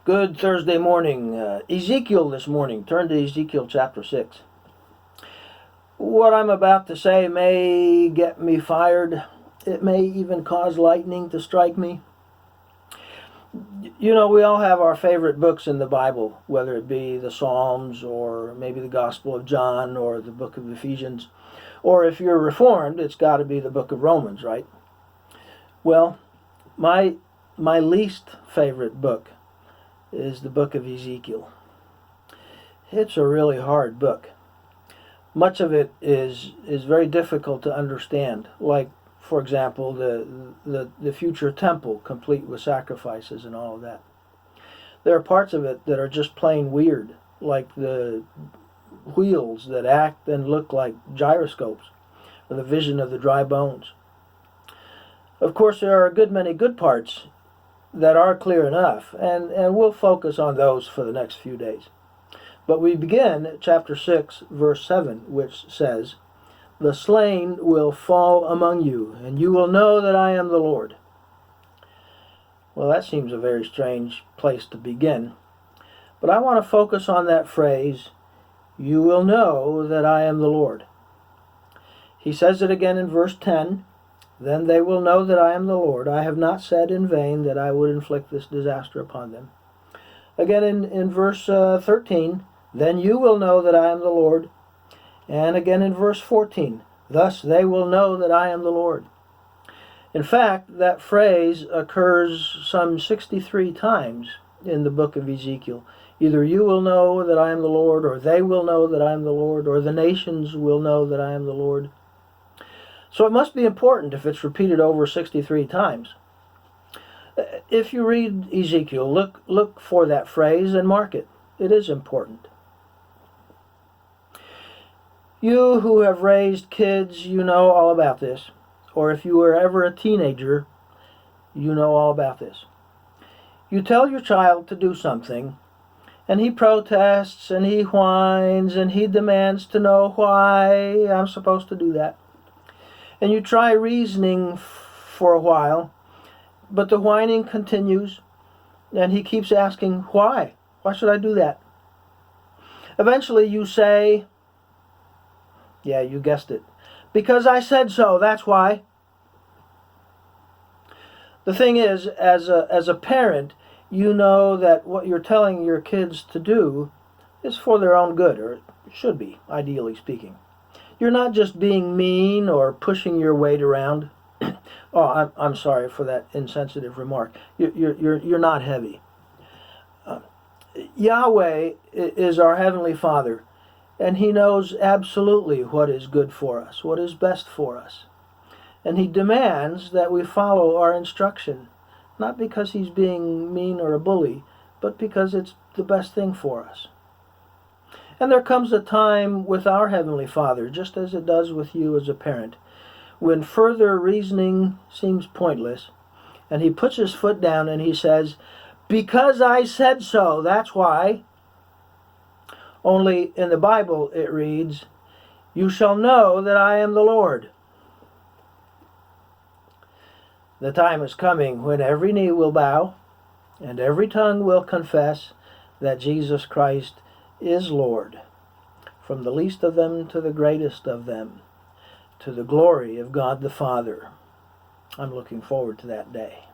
Good Thursday morning. Ezekiel this morning. Turn to Ezekiel chapter 6. What I'm about to say may get me fired. It may even cause lightning to strike me. You know, we all have our favorite books in the Bible, whether it be the Psalms or maybe the Gospel of John or the book of Ephesians. Or if you're Reformed, it's got to be the book of Romans, right? Well, my least favorite book is the book of Ezekiel. It's a really hard book. Much of it is very difficult to understand, like, for example, the future temple, complete with sacrifices and all of that. There are parts of it that are just plain weird, like the wheels that act and look like gyroscopes, or the vision of the dry bones. Of course, there are a good many good parts that are clear enough, and we'll focus on those for the next few days. But we begin at chapter 6, verse 7, which says, "The slain will fall among you, and you will know that I am the Lord." Well, that seems a very strange place to begin. But I want to focus on that phrase, "You will know that I am the Lord." He says it again in verse 10, "Then they will know that I am the Lord. I have not said in vain that I would inflict this disaster upon them." Again in verse 13, "Then you will know that I am the Lord." And again in verse 14, "Thus they will know that I am the Lord." In fact, that phrase occurs some 63 times in the book of Ezekiel. Either "you will know that I am the Lord," or "they will know that I am the Lord," or "the nations will know that I am the Lord." So it must be important if it's repeated over 63 times. If you read Ezekiel, look for that phrase and mark it. It is important. You who have raised kids, you know all about this. Or if you were ever a teenager, you know all about this. You tell your child to do something, and he protests, and he whines, and he demands to know why I'm supposed to do that. And you try reasoning for a while, but the whining continues, and he keeps asking, why? Why should I do that? Eventually you say, yeah, you guessed it, because I said so, that's why. The thing is, as a parent, you know that what you're telling your kids to do is for their own good, or it should be, ideally speaking. You're not just being mean or pushing your weight around. Oh, I'm sorry for that insensitive remark. You're not heavy. Yahweh is our Heavenly Father, and He knows absolutely what is good for us, what is best for us. And He demands that we follow our instruction, not because He's being mean or a bully, but because it's the best thing for us. And there comes a time with our Heavenly Father, just as it does with you as a parent, when further reasoning seems pointless, and He puts His foot down and He says, because I said so, that's why. Only in the Bible it reads, you shall know that I am the Lord. The time is coming when every knee will bow and every tongue will confess that Jesus Christ is Lord, from the least of them to the greatest of them, to the glory of God the Father. I'm looking forward to that day.